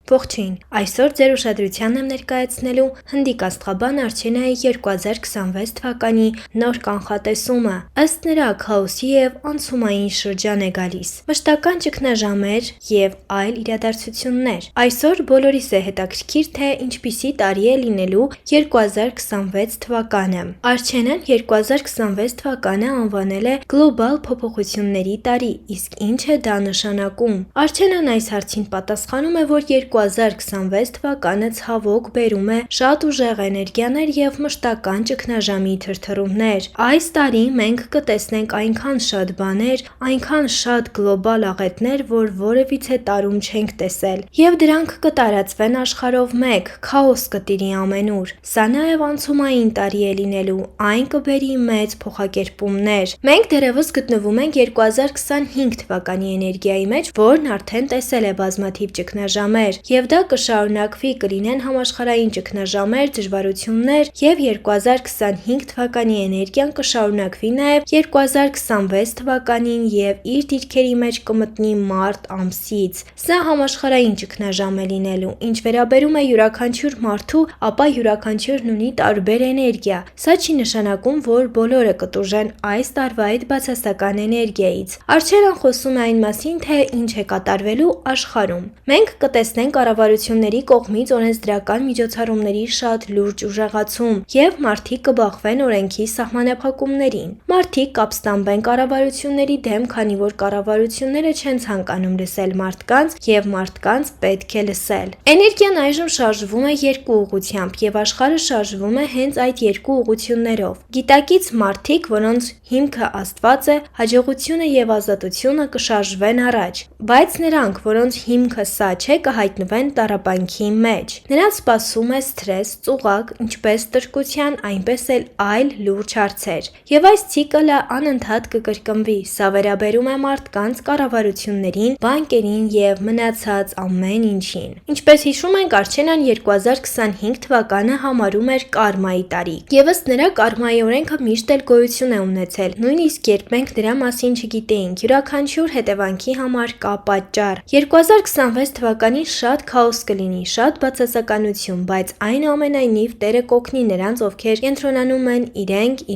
Ողջույն, այսօր ձեր ուշադրությանն եմ ներկայացնելու հնդիկ աստղաբան Արչենայի 2026 թվականի նոր կանխատեսումը, ըստ նրա քաոսի և անցումային շրջան է գալիս, մշտական ճգնաժամեր և այլ իրադարձություններ։ Այսօր բոլորիս է հետաքրքիր, թե ինչպիսի տարի է լինելու 2026 թվականը։ Արչենան 2026 թվականը անվանել է գլոբալ փոփոխությունների տարի, իսկ ինչ է դա նշանակում։ Արչենան այս հարցին պատասխանում է, որ 2026 թվականը ցավոք բերում է շատ ուժեղ էներգիաներ և մշտական ճգնաժամի թրթռումներ։ Այս տարի մենք կտեսնենք այնքան շատ բաներ, այնքան շատ գլոբալ աղետներ, որ որևիցե տարում չենք տեսել, և դրանք կտարածվեն աշխարհով մեկ, քաոս կտիրի ամենուր։ Սա նաև անցումային տարի է լինելու, այն կբերի մեծ փոխակերպումներ։ Մենք դեռևս գտնվում ենք 2025 թվականի էներգիայի մեջ, որն արդեն տեսել է բազմաթիվ ճգնաժամեր, և դա կշարունակվի, կլինեն համաշխարհային ճգնաժամեր, դժվարություններ, և 2025 թվականի էներգիան կշարունակվի նաև 2026 թվականին և իր դիրքերի մեջ կմտնի մարտ ամսից։ Սա համաշխարհային ճգնաժամ է լինելու։ Ինչ վերաբերում է յուրաքանչյուր մարդու, ապա յուրաքանչյուրն ունի տարբեր էներգիա։ Սա չի նշանակում, որ բոլորը կտուժեն այս տարվա այդ բացասական էներգիայից։ Արչենան խոսում է այն մասին, թե ինչ է կատարվելու աշխարհում։ Մենք կտեսնենք կառավարությունների կողմից օրենսդրական միջոցառումների շատ լուրջ ուժեղացում, և մարդիկ կբախվեն օրենքի սահմանափակումներին։ Մարդիկ կապստամբեն կառավարությունների դեմ, քանի որ կառավարությունները չեն ցանկանում լսել մարդկանց, և մարդկանց պետք է լսել։ Էներգիան այժմ շարժվում է երկու ուղղությամբ, և աշխարհը շարժվում է հենց այդ երկու ուղղություններով։ Գիտակից մարդիկ, որոնց հիմքը Աստված է, հաջողությունը և ազատությունը կշարժվեն առաջ, բայց նրանք, որոնց հիմքը սա չէ, կհայտնվեն տառապանքի մեջ։ Նրանց սպասում է սթրես, ծուղակ, ինչպես տրկության, այնպես էլ այլ լուրջ հարցեր, և այս ցիկլը անընդհատ կկրկնվի։ Սա վերաբերում է մարդկանց, կառավարություններին, բանկերին և մնացած ամեն ինչին։ Ինչպես հիշում ենք, Արչենան 2025 թվականը համարում էր կարմայի տարի, և ըստ նրա կարմայի օրենքը միշտ էլ գոյություն է ունեցել, նույնիսկ երբ մենք դրա մասին չգիտեինք։ Յուրաքանչյուր հետևանքի համար կա պատճառ։ 2026 թվականին շատ քաոս կլինի, շատ բացասականություն, բայց այնուամենայնիվ Տերը կօգնի նրանց, ովքեր կենտրոնանում են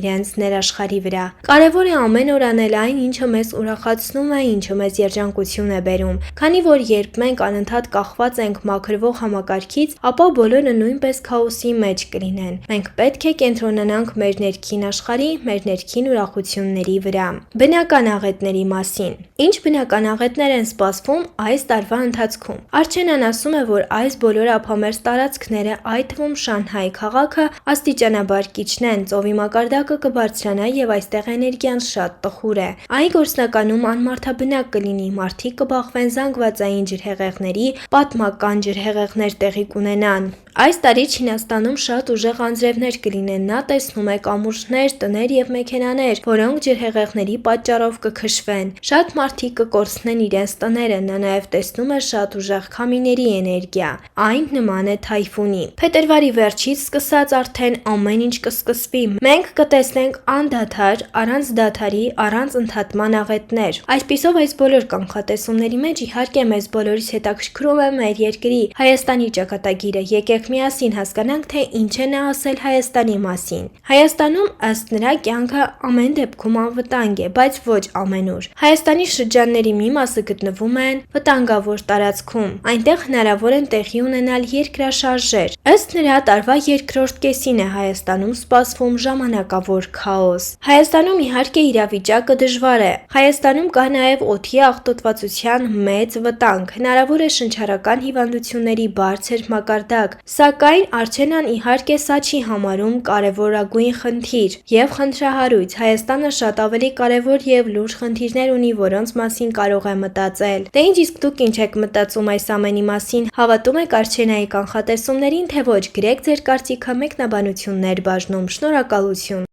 իրենց ներաշխարհի վրա։ Կարևոր է ամեն օր անել այն, ինչը մեզ ուրախացնում է, ինչը մեզ երջանկություն է բերում, քանի որ երբ մենք անընդհատ կախված ենք մաքրվող համակարգից, ապա բոլորը նույնպես քաոսի մեջ կլինեն։ Մենք պետք է կենտրոնանանք մեր ներքին աշխարհի, մեր ներքին ուրախությունների վրա։ Բնական աղետների մասին։ Ինչ բնական աղետներ են սպասվում այս տարվա ընթացքում։ Արչենան ասում է, որ այս բոլոր ափամերձ տարածքները, այդ թվում Շանհայ քաղաքը, աստիճանաբար կիջնեն, ծովի մակարդակը կբարձրանա և այստեղ էներգիան շատ տխուր է։ Այն գործնականում անմարդաբնակ կլինի, մարդիկ կբախվեն զանգվածային ջրհեղեղների, պատմական ջրհեղեղներ տեղի կունենան։ Այս տարի Չինաստանում շատ ուժեղ անձրևներ կլինեն։ Նա տեսնում է կամուրջներ, տներ և մեքենաներ, որոնք ջրհեղեղների պատճառով կքշվեն։ Շատ մարդիկ կկորցնեն իրենց տները։ Նա նաև տեսնում է շատ ուժեղ քամիների էներգիա։ Այն նման է թայֆունի։ Փետրվարի վերջից սկսած արդեն ամեն ինչ կսկսվի։ Մենք կտեսնենք անդադար, առանց դադարի, առանց ընդհատման աղետներ։ Այսպիսով, այս բոլոր կանխատեսումների մեջ, իհարկե, մեզ բոլորիս հետաքրքրում է մեր երկրի Հայաստանի ճակատագիրը։ Եկեք միասին հասկանանք, թե ինչ է նա ասել Հայաստանի մասին։ Հայաստանում, ըստ նրա, կյանքը ամեն դեպքում անվտանգ է, բայց ոչ ամենուր։ Հայաստանի շրջանների մի մասը գտնվում են վտանգավոր տարածքում։ Այնտեղ հնարավոր են տեղի ունենալ երկրաշարժեր։ Ըստ նրա, տարվա երկրորդ կեսին է Հայաստանում սպասվում ժամանակավոր քաոս։ Հայաստանում, իհարկե, իրավիճակը դժվար է։ Հայաստանում կա նաև օդի աղտոտվածության մեծ վտանգ։ Հնարավոր է շնչառական հիվանդությունների բարձր մակարդակ։ Սակայն Արչենան, իհարկե, սա չի համարում կարևորագույն խնդիր և խնդրահարույց։ Հայաստանը շատ ավելի կարևոր և լուրջ խնդիրներ ունի, որոնց մասին կարող է մտածել։ Դե ինչ իսկ դուք ինչ եք մտածում այս ամենի մասին։ Հավատում եք Արչենայի կանխատեսումներին, թե ոչ, գրեք ձեր կարծիքը մեկնաբանություններ բաժնում։ Շնորհակալություն։